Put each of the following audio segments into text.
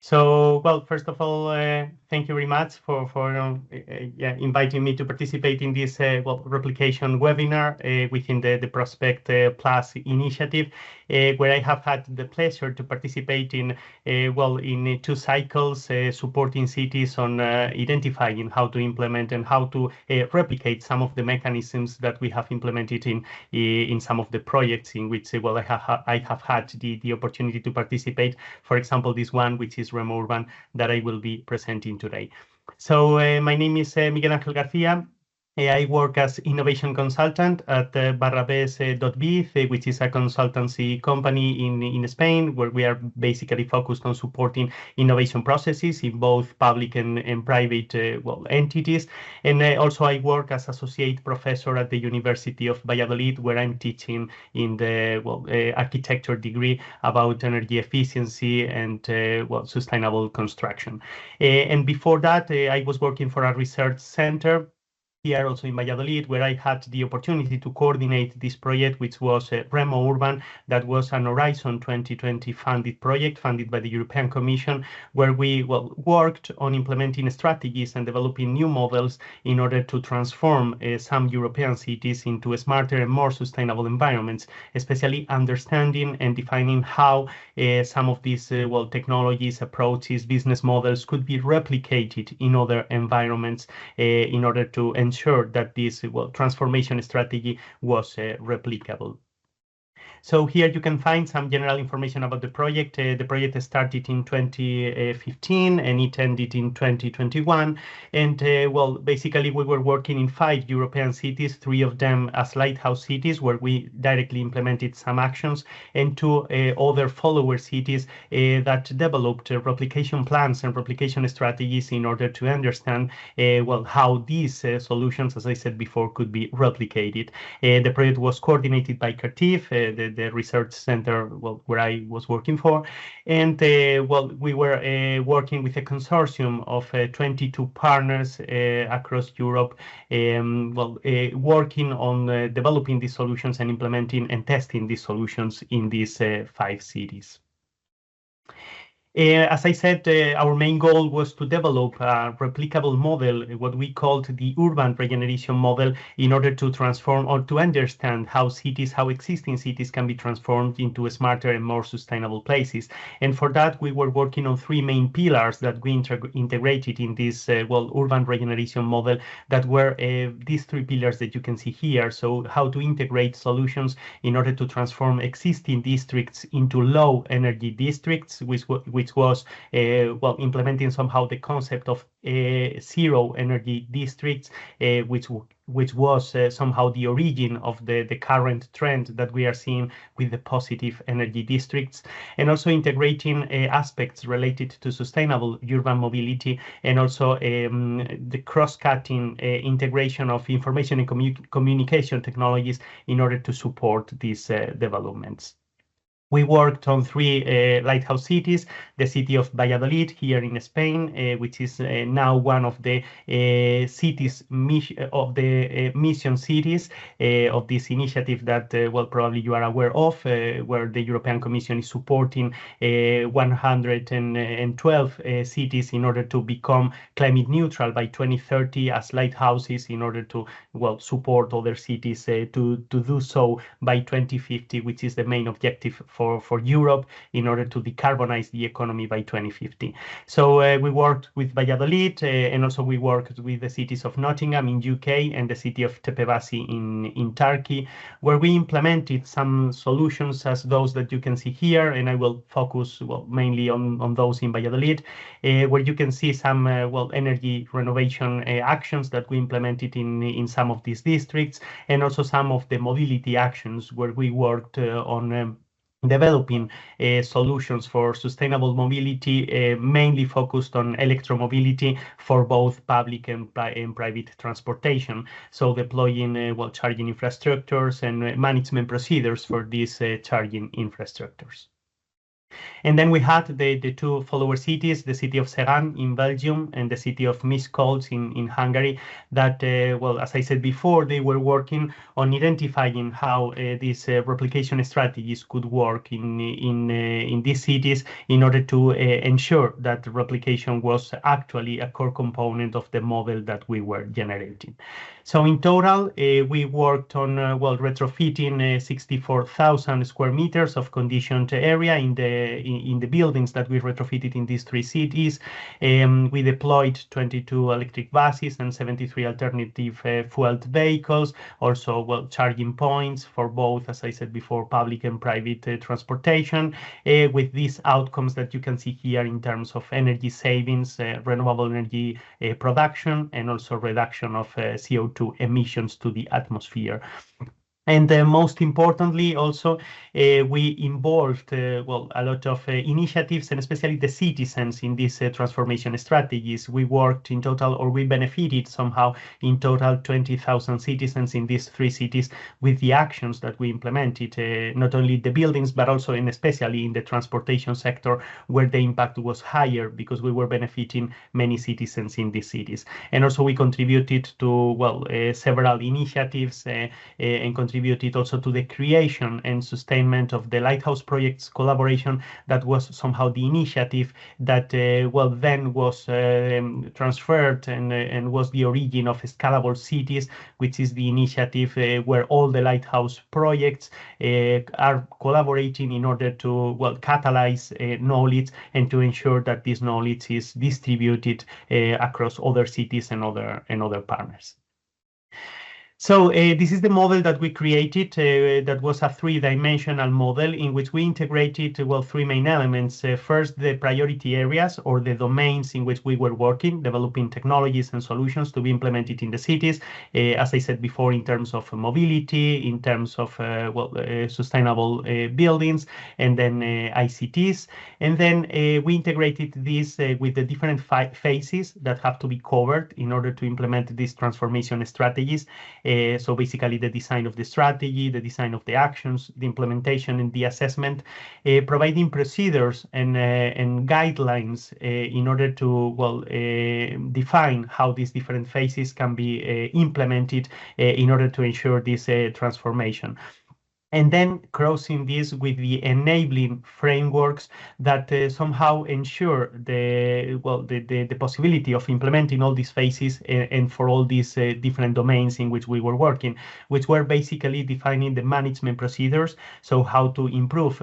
So, well, first of all, thank you very much for inviting me to participate in this replication webinar within the Prospect Plus initiative, where I have had the pleasure to participate in in 2 cycles supporting cities on identifying how to implement and how to replicate some of the mechanisms that we have implemented in some of the projects in which I have had the opportunity to participate. For example, this one, which is REMOURBAN, that I will be presenting today. So my name is Miguel Ángel García. I work as innovation consultant at Barrabés.biz, which is a consultancy company in Spain, where we are basically focused on supporting innovation processes in both public and private entities. And also I work as associate professor at the University of Valladolid, where I'm teaching in the architecture degree about energy efficiency and sustainable construction. And before that, I was working for a research center here also in Valladolid, where I had the opportunity to coordinate this project, which was REMOURBAN, that was an Horizon 2020 funded project, funded by the European Commission, where we worked on implementing strategies and developing new models in order to transform some European cities into smarter and more sustainable environments, especially understanding and defining how some of these technologies, approaches, business models could be replicated in other environments in order to ensure that this transformation strategy was replicable. So here you can find some general information about the project. The project started in 2015 and it ended in 2021. And basically we were working in 5 European cities, 3 of them as lighthouse cities, where we directly implemented some actions, and 2 other follower cities that developed replication plans and replication strategies in order to understand how these solutions, as I said before, could be replicated. The project was coordinated by CARTIF, the research center where I was working for, and we were working with a consortium of 22 partners across Europe, working on developing these solutions and implementing and testing these solutions in these 5 cities. As I said, our main goal was to develop a replicable model, what we called the urban regeneration model, in order to transform or to understand how existing cities can be transformed into smarter and more sustainable places. And for that, we were working on 3 main pillars that we integrated in this urban regeneration model, that were these 3 pillars that you can see here. So how to integrate solutions in order to transform existing districts into low energy districts, which was implementing somehow the concept of zero energy districts, which was somehow the origin of the current trend that we are seeing with the positive energy districts, and also integrating aspects related to sustainable urban mobility, and also the cross-cutting integration of information and communication technologies in order to support these developments. We worked on 3 lighthouse cities: the city of Valladolid here in Spain, which is now one of the cities of the mission cities of this initiative that probably you are aware of, where the European Commission is supporting 112 cities in order to become climate neutral by 2030 as lighthouses, in order to support other cities to do so by 2050, which is the main objective for Europe, in order to decarbonize the economy by 2050. So we worked with Valladolid, and also we worked with the cities of Nottingham in UK and the city of Tepebasi in Turkey, where we implemented some solutions as those that you can see here, and I will focus mainly on those in Valladolid, where you can see some energy renovation actions that we implemented in some of these districts, and also some of the mobility actions where we worked on developing solutions for sustainable mobility, mainly focused on electromobility for both public and private transportation. So deploying charging infrastructures and management procedures for these charging infrastructures. And then we had the two follower cities, the city of Segan in Belgium and the city of Miskolc in Hungary, that, well, as I said before, they were working on identifying how these replication strategies could work in these cities in order to ensure that replication was actually a core component of the model that we were generating. So in total, we worked on, well, retrofitting 64,000 square meters of conditioned area in the buildings that we retrofitted in these three cities. We deployed 22 electric buses and 73 alternative fueled vehicles, also, well, charging points for both, as I said before, public and private transportation, with these outcomes that you can see here in terms of energy savings, renewable energy production, and also reduction of CO2 emissions to the atmosphere. And most importantly, also, we involved, well, a lot of initiatives and especially the citizens in these transformation strategies. We worked in total, or we benefited somehow in total 20,000 citizens in these three cities with the actions that we implemented, not only the buildings, but also and especially in the transportation sector, where the impact was higher because we were benefiting many citizens in these cities. And also we contributed to, well, several initiatives and contributed also to the creation and sustainment of the Lighthouse Projects collaboration that was somehow the initiative that, well, then was transferred and was the origin of Scalable Cities, which is the initiative where all the Lighthouse projects are collaborating in order to, well, catalyze knowledge and to ensure that this knowledge is distributed across other cities and other partners. So this is the model that we created. That was a three-dimensional model in which we integrated, well, three main elements. First, the priority areas or the domains in which we were working, developing technologies and solutions to be implemented in the cities. As I said before, in terms of mobility, in terms of, well, sustainable buildings, and then ICTs. And then we integrated this with the different phases that have to be covered in order to implement these transformation strategies. So basically the design of the strategy, the design of the actions, the implementation and the assessment, providing procedures and guidelines in order to, well, define how these different phases can be implemented in order to ensure this transformation. And then crossing this with the enabling frameworks that somehow ensure the possibility of implementing all these phases and for all these different domains in which we were working, which were basically defining the management procedures. So how to improve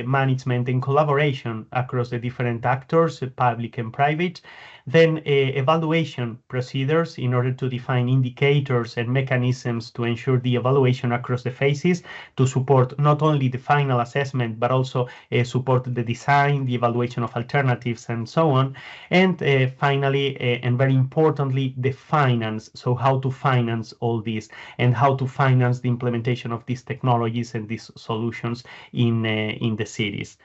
management and collaboration across the different actors, public and private. Then evaluation procedures in order to define indicators and mechanisms to ensure the evaluation across the phases to support not only the final assessment, but also support the design, the evaluation of alternatives, and so on. And finally, and very importantly, the finance. So how to finance all this and how to finance the implementation of these technologies and these solutions in the cities.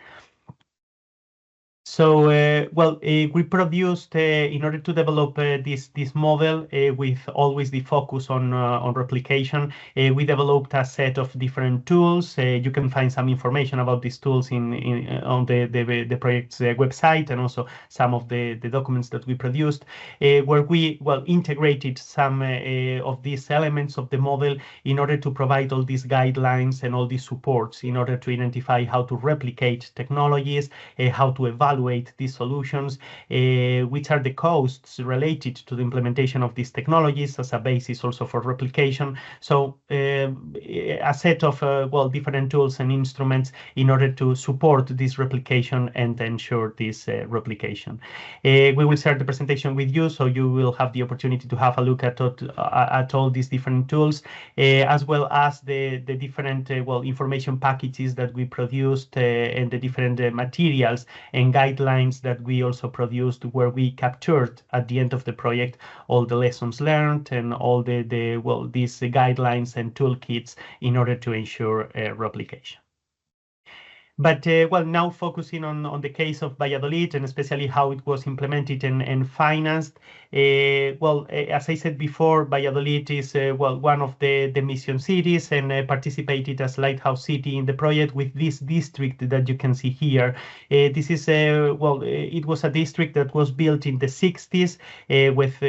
So, well, we produced, in order to develop this model with always the focus on replication, we developed a set of different tools. You can find some information about these tools on the project's website, and also some of the documents that we produced, where we, well, integrated some of these elements of the model in order to provide all these guidelines and all these supports in order to identify how to replicate technologies, how to evaluate these solutions, which are the costs related to the implementation of these technologies as a basis also for replication. So a set of well, different tools and instruments in order to support this replication and ensure this replication. We will share the presentation with you, so you will have the opportunity to have a look at all these different tools, as well as the different well, information packages that we produced and the different materials and guidelines that we also produced, where we captured at the end of the project all the lessons learned and all well, these guidelines and toolkits in order to ensure replication. But well, now focusing on the case of Valladolid and especially how it was implemented and financed. Well, as I said before, Valladolid is well one of the mission cities and participated as lighthouse city in the project with this district that you can see here. This is well, it was a district that was built in the 60s with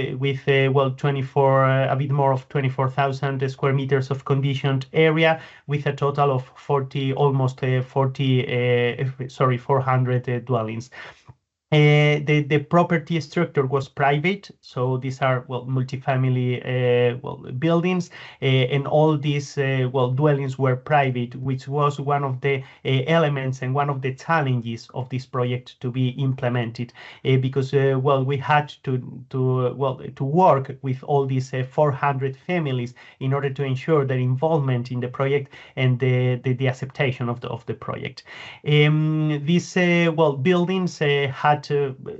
well 24 a bit more of 24,000 square meters of conditioned area with a total of 40 almost 400 dwellings. The property structure was private, so these are well multifamily well buildings, and all these well dwellings were private, which was one of the elements and one of the challenges of this project to be implemented, because well we had to work with all these 400 families in order to ensure their involvement in the project and the acceptation of the project. These well buildings had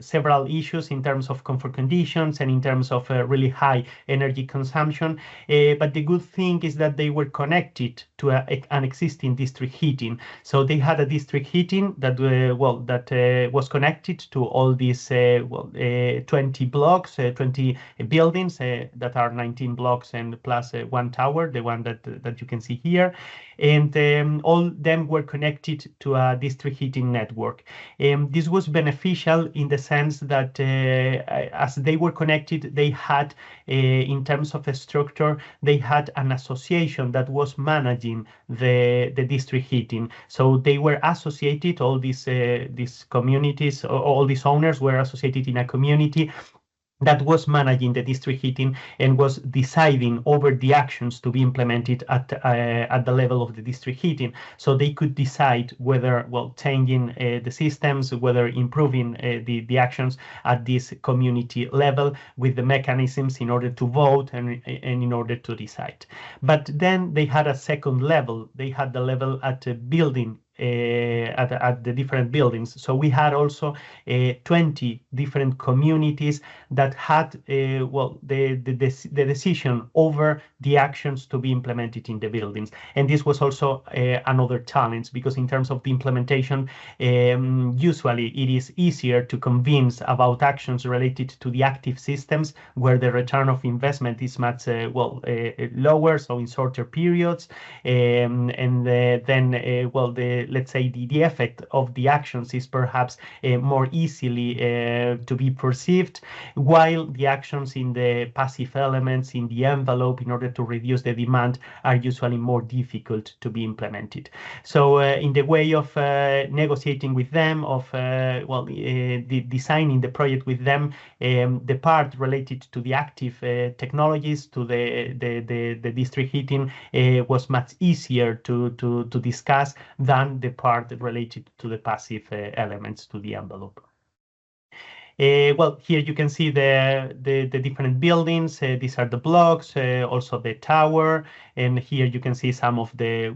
several issues in terms of comfort conditions and in terms of really high energy consumption. But the good thing is that they were connected to an existing district heating. So they had a district heating that well that was connected to all these 20 blocks, 20 buildings that are 19 blocks and plus one tower, the one that you can see here. And all them were connected to a district heating network. This was beneficial in the sense that as they were connected, they had, in terms of a structure, they had an association that was managing the district heating. So they were associated, all these communities, all these owners were associated in a community that was managing the district heating and was deciding over the actions to be implemented at the level of the district heating. So they could decide whether, well, changing the systems, whether improving the actions at this community level with the mechanisms in order to vote and in order to decide. But then they had a second level. They had the level at the building at the different buildings. So we had also 20 different communities that had well the decision over the actions to be implemented in the buildings. And this was also another challenge, because in terms of the implementation, usually it is easier to convince about actions related to the active systems where the return of investment is much well lower, so in shorter periods, and then well let's say the effect of the actions is perhaps more easily to be perceived, while the actions in the passive elements in the envelope in order to reduce the demand are usually more difficult to be implemented. So in the way of negotiating with them, of well designing the project with them, the part related to the active technologies, to the district heating, was much easier to discuss than the part related to the passive elements, to the envelope. Well, here you can see the different buildings. These are the blocks, also the tower, and here you can see some of the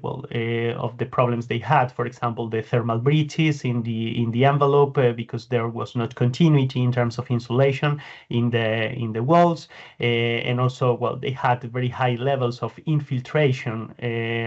of the problems they had. For example, the thermal breaches in the envelope because there was not continuity in terms of insulation in the walls, and also well they had very high levels of infiltration,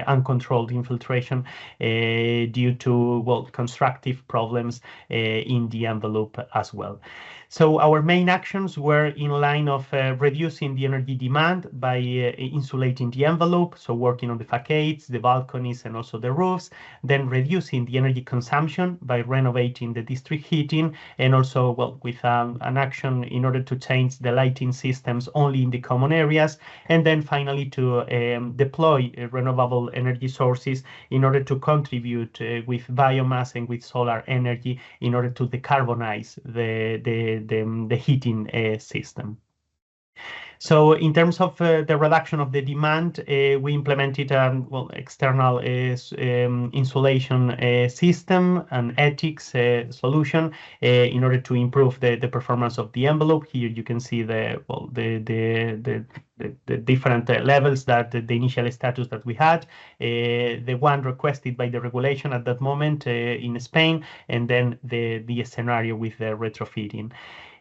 uncontrolled infiltration due to well constructive problems in the envelope as well. So our main actions were in line of reducing the energy demand by insulating the envelope, so working on the facades, the balconies, and also the roofs, then reducing the energy consumption by renovating the district heating, and also well with an action in order to change the lighting systems only in the common areas, and then finally to deploy renewable energy sources in order to contribute with biomass and with solar energy in order to decarbonize the heating system. So in terms of the reduction of the demand, we implemented well external insulation system, an ethics solution in order to improve the performance of the envelope. Here you can see the different levels that the initial status that we had, the one requested by the regulation at that moment in Spain, and then the scenario with the retrofitting.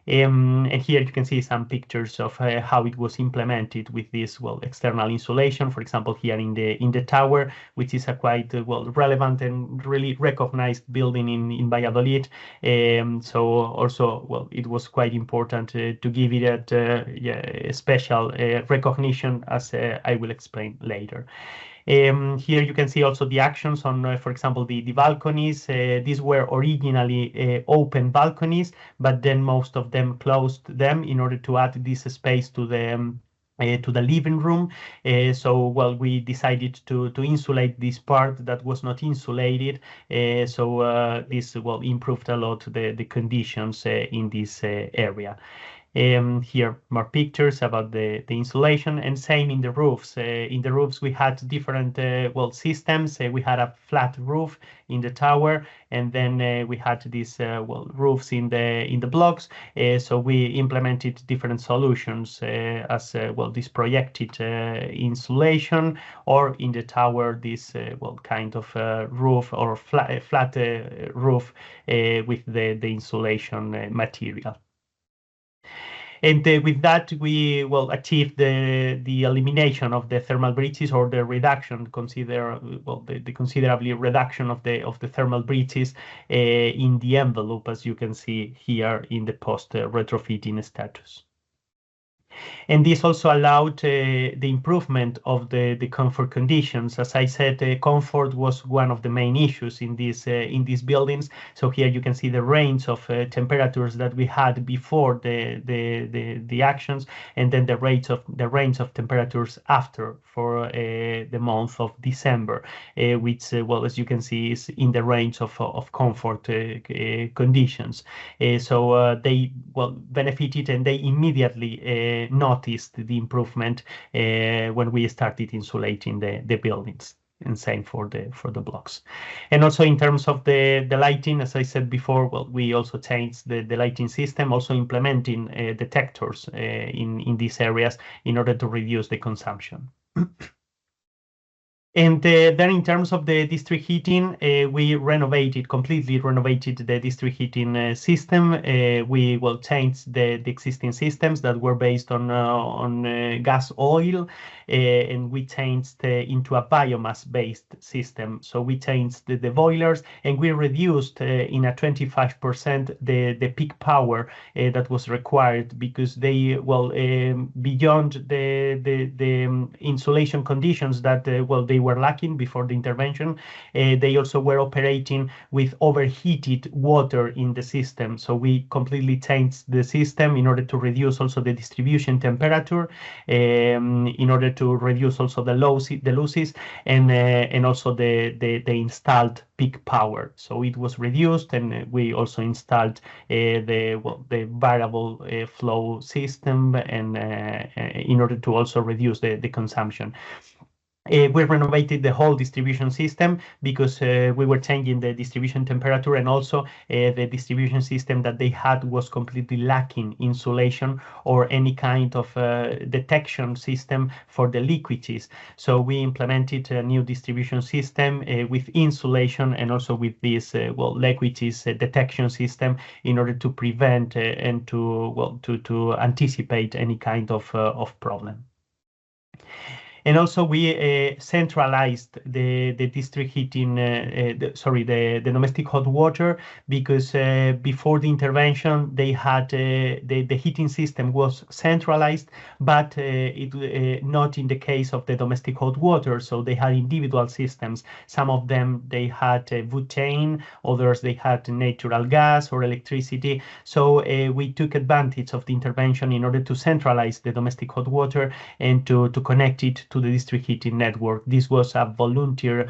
And here you can see some pictures of how it was implemented with this external insulation. For example, here in the tower, which is a quite relevant and really recognized building in Valladolid. So also it was quite important to give it a special recognition, as I will explain later. Here you can see also the actions on, for example, the balconies. These were originally open balconies, but then most of them closed them in order to add this space to the living room. So we decided to insulate this part that was not insulated. So this improved a lot the conditions in this area. Here more pictures about the insulation, and same in the roofs. In the roofs we had different systems. We had a flat roof in the tower, and then we had these roofs in the blocks. So we implemented different solutions as this projected insulation, or in the tower this kind of roof or flat roof with the insulation material. And with that, we achieved the elimination of the thermal breaches, or the reduction, the considerably reduction of the thermal breaches in the envelope, as you can see here in the post retrofitting status. And this also allowed the improvement of the comfort conditions. As I said, comfort was one of the main issues in these buildings. So here you can see the range of temperatures that we had before the actions, and then the range of temperatures after for the month of December, which as you can see is in the range of comfort conditions. So they benefited, and they immediately noticed the improvement when we started insulating the buildings, and same for the blocks. And also in terms of the lighting, as I said before, we also changed the lighting system, also implementing detectors in these areas in order to reduce the consumption. And then in terms of the district heating, we completely renovated the district heating system. We changed the existing systems that were based on gas oil, and we changed into a biomass-based system. So we changed the boilers, and we reduced in a 25% the peak power that was required, because they beyond the insulation conditions that they were lacking before the intervention, they also were operating with overheated water in the system. So we completely changed the system in order to reduce also the distribution temperature, in order to reduce also the losses, and also the installed peak power. So it was reduced, and we also installed the variable flow system, and in order to also reduce the consumption. We renovated the whole distribution system, because we were changing the distribution temperature, and also the distribution system that they had was completely lacking insulation or any kind of detection system for the leakages. So we implemented a new distribution system with insulation, and also with this leakages detection system, in order to prevent and to anticipate any kind of problem. And also we centralized the district heating, the domestic hot water, because before the intervention they had the heating system was centralized, but it not in the case of the domestic hot water. So they had individual systems. Some of them they had butane, others they had natural gas or electricity. So we took advantage of the intervention in order to centralize the domestic hot water, and to connect it to the district heating network. This was a volunteer,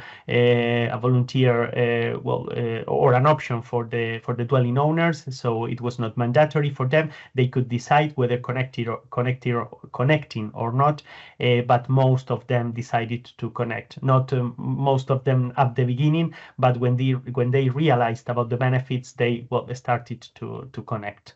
or an option for the dwelling owners. So it was not mandatory for them. They could decide whether connecting or not. But most of them decided to connect. Not most of them at the beginning, but when they realized about the benefits, they started to connect.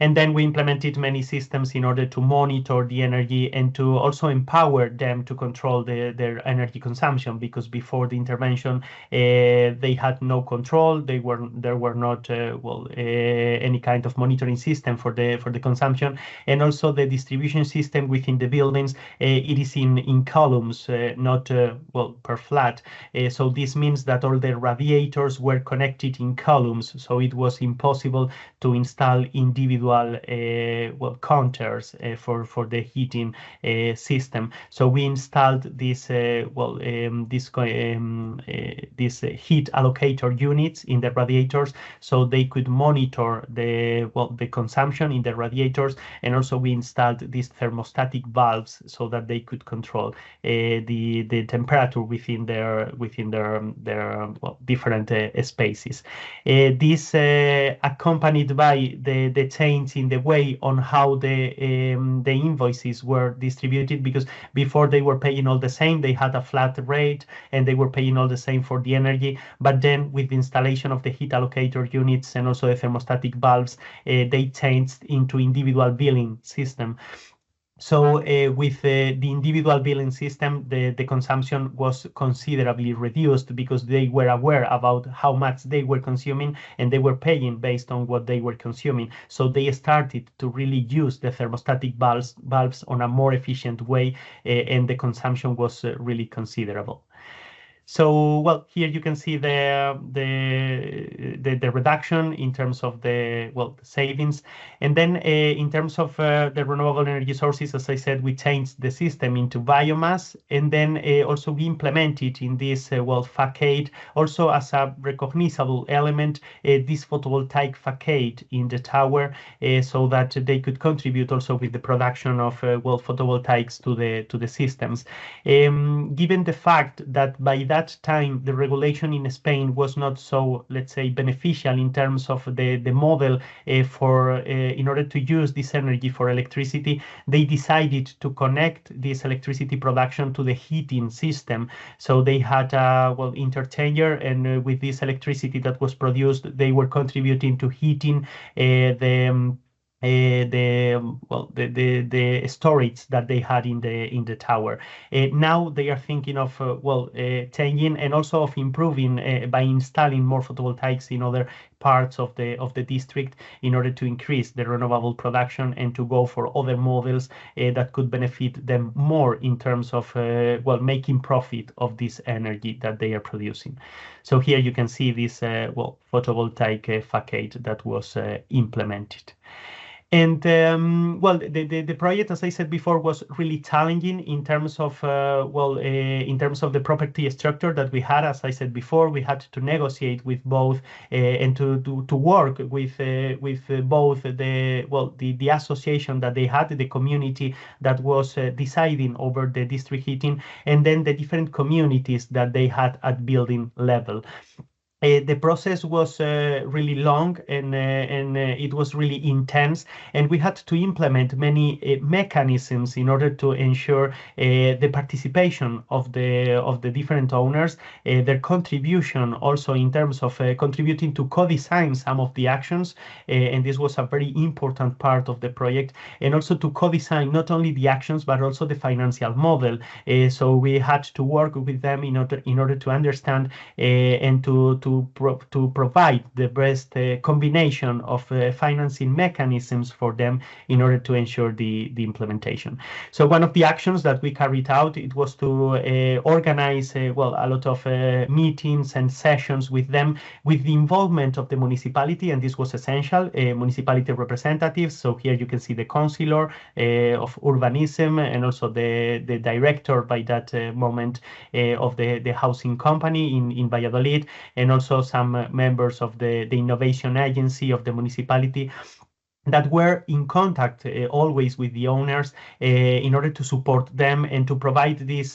And then we implemented many systems in order to monitor the energy and to also empower them to control their energy consumption, because before the intervention, they had no control. There were not any kind of monitoring system for the consumption, and also the distribution system within the buildings. It is in columns, not per flat. So this means that all the radiators were connected in columns, so it was impossible to install individual counters for the heating system. So we installed this heat allocator units in the radiators, so they could monitor the consumption in the radiators, and also we installed these thermostatic valves so that they could control the temperature within their different spaces. This accompanied by the change in the way on how the invoices were distributed, because before they were paying all the same, they had a flat rate and they were paying all the same for the energy. But then with the installation of the heat allocator units and also the thermostatic valves, they changed into individual billing system. So with the individual billing system, the consumption was considerably reduced, because they were aware about how much they were consuming and they were paying based on what they were consuming. So they started to really use the thermostatic valves on a more efficient way, and the consumption was really considerable. So, well, here you can see the reduction in terms of the savings. And then in terms of the renewable energy sources, as I said, we changed the system into biomass. And then also we implemented in this facade, also as a recognizable element, this photovoltaic facade in the tower, so that they could contribute also with the production of photovoltaics to the systems. Given the fact that by that time the regulation in Spain was not so, let's say, beneficial in terms of the model in order to use this energy for electricity, they decided to connect this electricity production to the heating system. So they had a interchanger, and with this electricity that was produced, they were contributing to heating the storage that they had in the tower. Now they are thinking of changing and also of improving by installing more photovoltaics in other parts of the district in order to increase the renewable production and to go for other models that could benefit them more in terms of making profit of this energy that they are producing. So here you can see this photovoltaic facade that was implemented. And the project, as I said before, was really challenging in terms of in terms of the property structure that we had. As I said before, we had to negotiate with both and to work with both the association that they had, the community that was deciding over the district heating, and then the different communities that they had at building level. The process was really long and it was really intense, and we had to implement many mechanisms in order to ensure the participation of the different owners, their contribution also in terms of contributing to co-design some of the actions, and this was a very important part of the project, and also to co-design not only the actions but also the financial model. So we had to work with them in order to understand and to provide the best combination of financing mechanisms for them in order to ensure the implementation. So one of the actions that we carried out, it was to organize a lot of meetings and sessions with them with the involvement of the municipality, and this was essential, municipality representatives. So here you can see the councillor of urbanism and also the director by that moment of the housing company in Valladolid, and also some members of the innovation agency of the municipality that were in contact always with the owners in order to support them and to provide this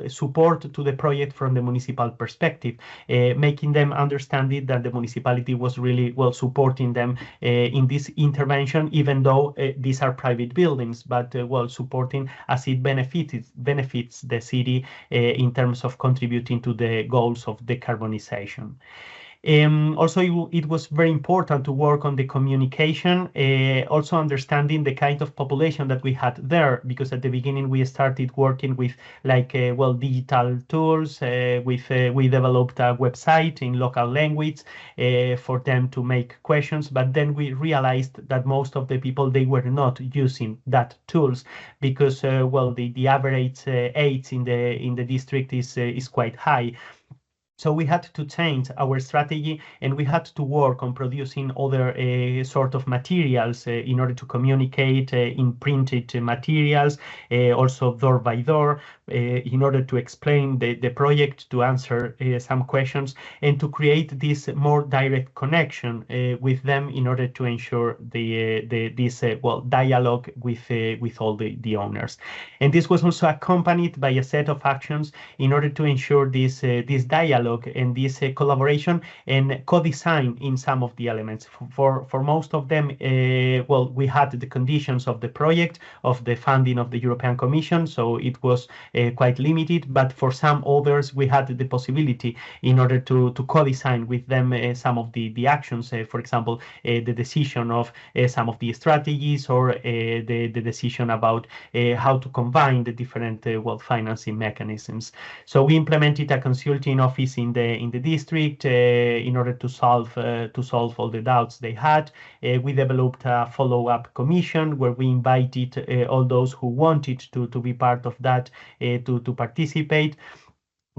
support to the project from the municipal perspective, making them understand that the municipality was really supporting them in this intervention, even though these are private buildings, but supporting as it benefits the city in terms of contributing to the goals of decarbonization. Also, it was very important to work on the communication, also understanding the kind of population that we had there, because at the beginning we started working with digital tools. We developed a website in local language for them to make questions, but then we realized that most of the people, they were not using that tools because the average age in the district is quite high. So we had to change our strategy, and we had to work on producing other sort of materials in order to communicate in printed materials, also door by door, in order to explain the project, to answer some questions, and to create this more direct connection with them in order to ensure this dialogue with all the owners. And this was also accompanied by a set of actions in order to ensure this dialogue and this collaboration and co-design in some of the elements. For most of them, we had the conditions of the project, of the funding of the European Commission, so it was quite limited, but for some others, we had the possibility in order to co-design with them some of the actions, for example, the decision of some of the strategies, or the decision about how to combine the different financing mechanisms. So we implemented a consulting office in the district in order to solve all the doubts they had. We developed a follow-up commission where we invited all those who wanted to be part of that to participate.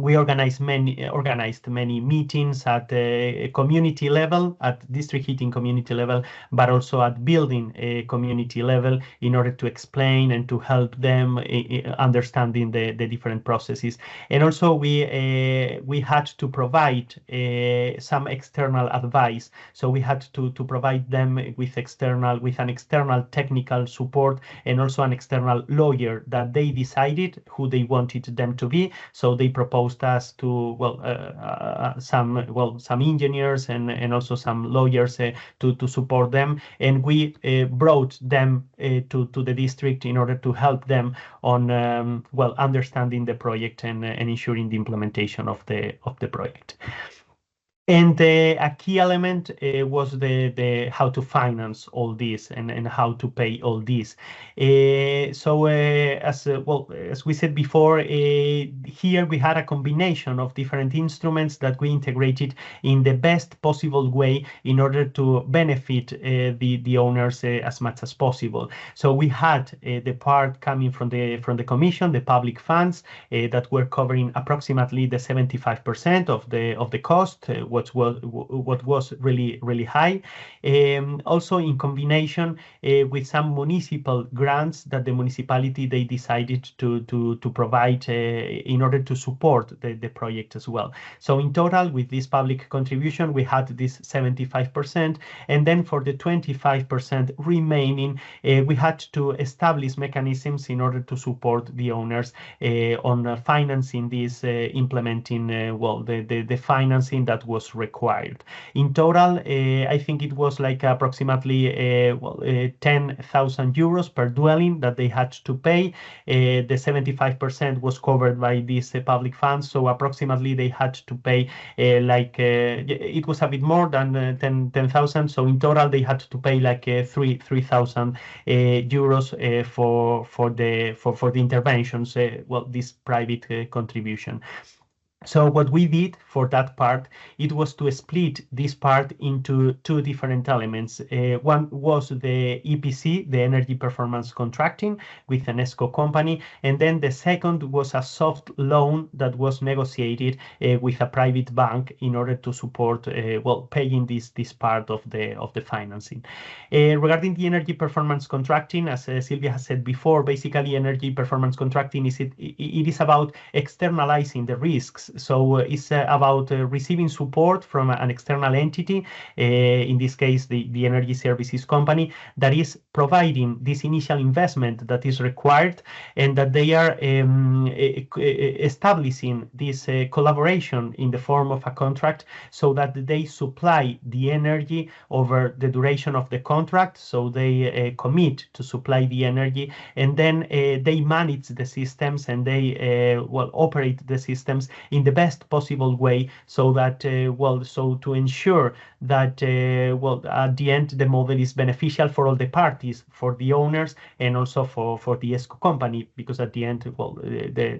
We organized many meetings at community level, at district heating community level, but also at building community level in order to explain and to help them understanding the different processes. And also we had to provide some external advice. So we had to provide them with an external technical support, and also an external lawyer that they decided who they wanted them to be. So they proposed us to some engineers and also some lawyers to support them, and we brought them to the district in order to help them on understanding the project and ensuring the implementation of the project. And a key element was the how to finance all this and how to pay all this. As we said before, here we had a combination of different instruments that we integrated in the best possible way in order to benefit the owners as much as possible. So we had the part coming from the Commission, the public funds that were covering approximately the 75% of the cost. What was really high. Also in combination with some municipal grants that the municipality they decided to provide in order to support the project as well. So in total, with this public contribution, we had this 75%, and then for the 25% remaining, we had to establish mechanisms in order to support the owners on financing this, implementing the financing that was required. In total, I think it was like approximately 10,000 euros per dwelling that they had to pay. The 75% was covered by these public funds, so approximately they had to pay it was a bit more than 10,000. So in total, they had to pay like 3,000 euros for the interventions. This private contribution. So what we did for that part, it was to split this part into two different elements. One was the EPC, the energy performance contracting with an ESCO company, and then the second was a soft loan that was negotiated with a private bank in order to support paying this part of the financing. Regarding the energy performance contracting, as Silvia has said before, basically energy performance contracting it is about externalizing the risks. So it's about receiving support from an external entity, in this case, the energy services company, that is providing this initial investment that is required, and that they are establishing this collaboration in the form of a contract, so that they supply the energy over the duration of the contract. So they commit to supply the energy, and then they manage the systems, and they operate the systems in in the best possible way, so that so to ensure that at the end the model is beneficial for all the parties, for the owners and also for the ESCO company, because at the end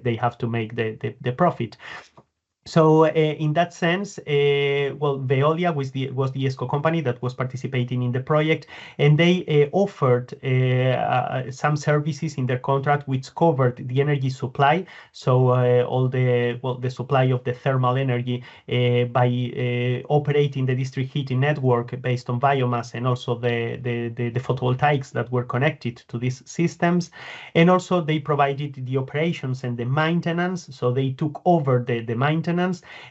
they have to make the profit. So in that sense, Veolia was the ESCO company that was participating in the project, and they offered some services in their contract which covered the energy supply. So all the supply of the thermal energy by operating the district heating network based on biomass, and also the photovoltaics that were connected to these systems. And also they provided the operations and the maintenance. So they took over the maintenance.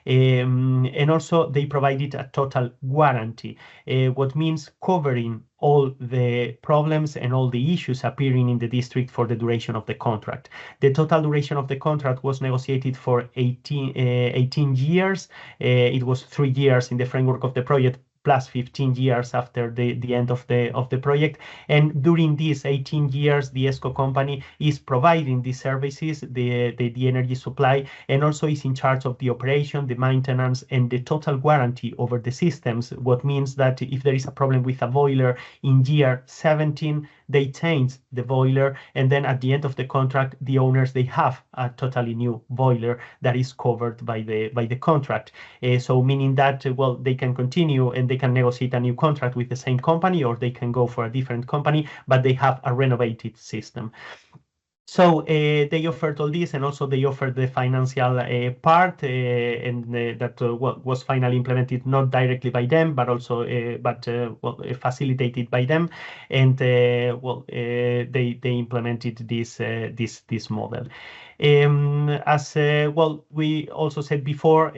And also they provided a total warranty, what means covering all the problems and all the issues appearing in the district for the duration of the contract. The total duration of the contract was negotiated for 18 years. It was 3 years in the framework of the project, plus 15 years after the end of the project. And during these 18 years, the ESCO company is providing these services, the energy supply, and also is in charge of the operation, the maintenance, and the total warranty over the systems. What means that if there is a problem with a boiler in year 17, they change the boiler, and then at the end of the contract, the owners, they have a totally new boiler that is covered by the contract. So meaning that, they can continue and they can negotiate a new contract with the same company, or they can go for a different company, but they have a renovated system. So they offered all this, and also they offered the financial part, and that was finally implemented not directly by them, but also facilitated by them, and they implemented this model. As we also said before,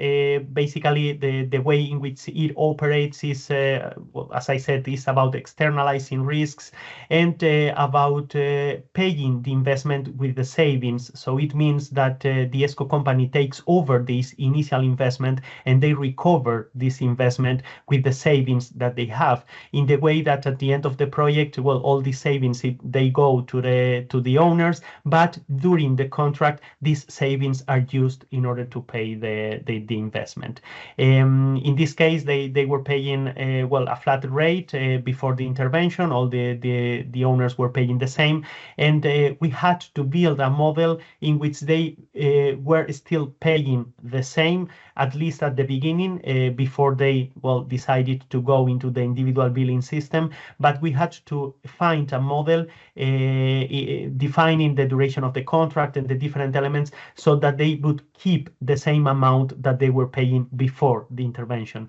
basically the way in which it operates is, as I said, is about externalizing risks and about paying the investment with the savings. So it means that the ESCO company takes over this initial investment and they recover this investment with the savings that they have, in the way that at the end of the project, all the savings, they go to the owners, but during the contract, these savings are used in order to pay the investment. In this case, they were paying a flat rate before the intervention. All the owners were paying the same, and we had to build a model in which they were still paying the same, at least at the beginning, before they decided to go into the individual billing system. But we had to find a model defining the duration of the contract and the different elements, so that they would keep the same amount that they were paying before the intervention.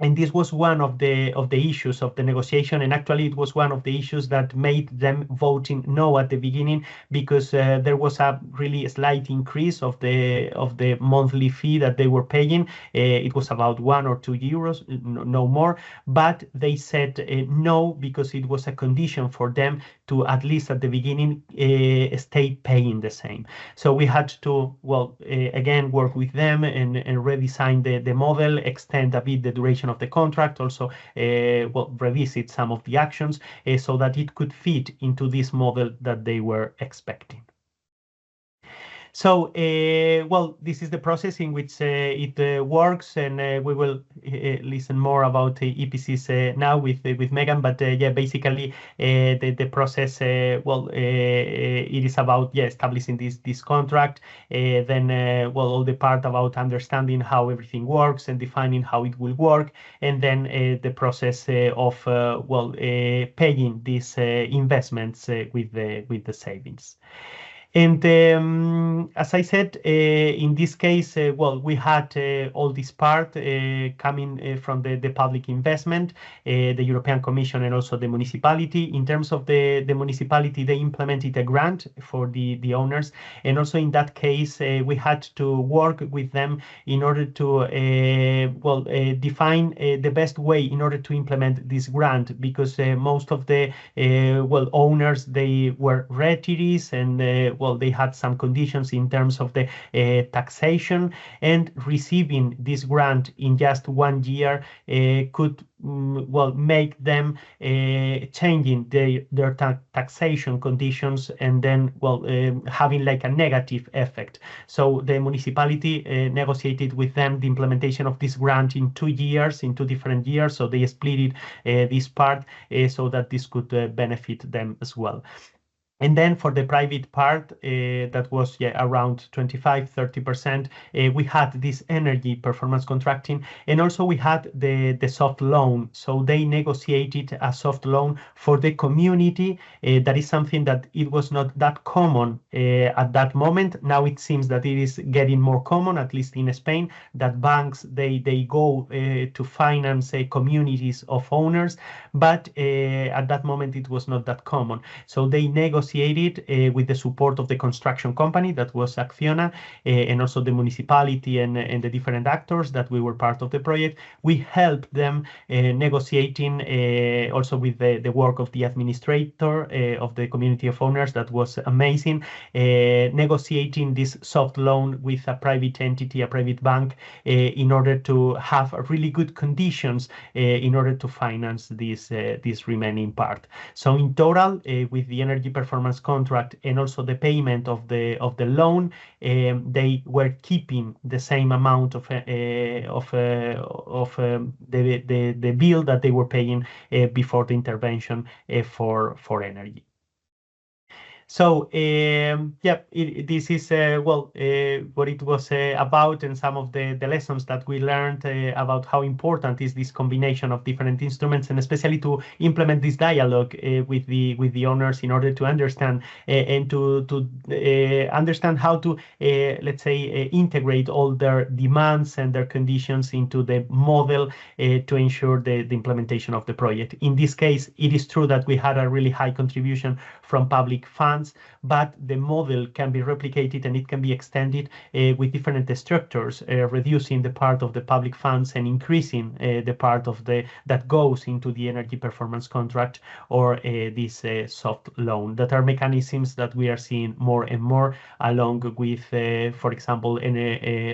And this was one of the issues of the negotiation, and actually it was one of the issues that made them voting no at the beginning, because there was a really slight increase of the monthly fee that they were paying. It was about 1 or 2 euros, no more. But they said no, because it was a condition for them to, at least at the beginning, stay paying the same. So we had to again work with them and redesign the model, extend a bit the duration of the contract, also revisit some of the actions so that it could fit into this model that they were expecting. So, this is the process in which it works, and we will listen more about EPCs now with Megan. But basically, the process, it is about establishing this contract, then all the part about understanding how everything works and defining how it will work, and then the process of paying these investments with the savings. And as I said, in this case, we had all this part coming from the public investment, the European Commission, and also the municipality. In terms of the municipality, they implemented a grant for the owners. And also in that case, we had to work with them in order to define the best way in order to implement this grant, because most of the owners, they were retirees, and well, they had some conditions in terms of the taxation, and receiving this grant in just 1 year could well, make them changing their taxation conditions, and then, well, having like a negative effect. So the municipality negotiated with them the implementation of this grant in 2 years, in 2 different years. So they split it, this part, so that this could benefit them as well. And then for the private part, that was around 25-30%, we had this energy performance contracting, and also we had the soft loan. So they negotiated a soft loan for the community. That is something that it was not that common at that moment. Now it seems that it is getting more common, at least in Spain, that banks, they go to finance communities of owners, but at that moment it was not that common. So they negotiated with the support of the construction company, that was Acciona, and also the municipality and the different actors that we were part of the project. We helped them negotiating also with the work of the administrator of the community of owners. That was amazing, negotiating this soft loan with a private entity, a private bank, in order to have really good conditions in order to finance this remaining part. So in total, with the energy performance contract and also the payment of the loan, they were keeping the same amount of the bill that they were paying before the intervention for energy. So this is well, what it was about, and some of the lessons that we learned about how important is this combination of different instruments, and especially to implement this dialogue with the owners in order to understand and to understand how to let's say integrate all their demands and their conditions into the model to ensure the implementation of the project. In this case, it is true that we had a really high contribution from public funds, but the model can be replicated and it can be extended with different structures, reducing the part of the public funds and increasing the part of that goes into the energy performance contract or this soft loan. That are mechanisms that we are seeing more and more, along with, for example,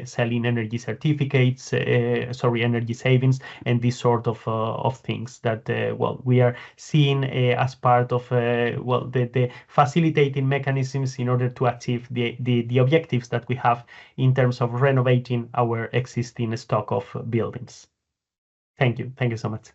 selling energy certificates, energy savings, and this sort of things that well, we are seeing as part of well, the facilitating mechanisms in order to achieve the objectives that we have in terms of renovating our existing stock of buildings. Thank you so much.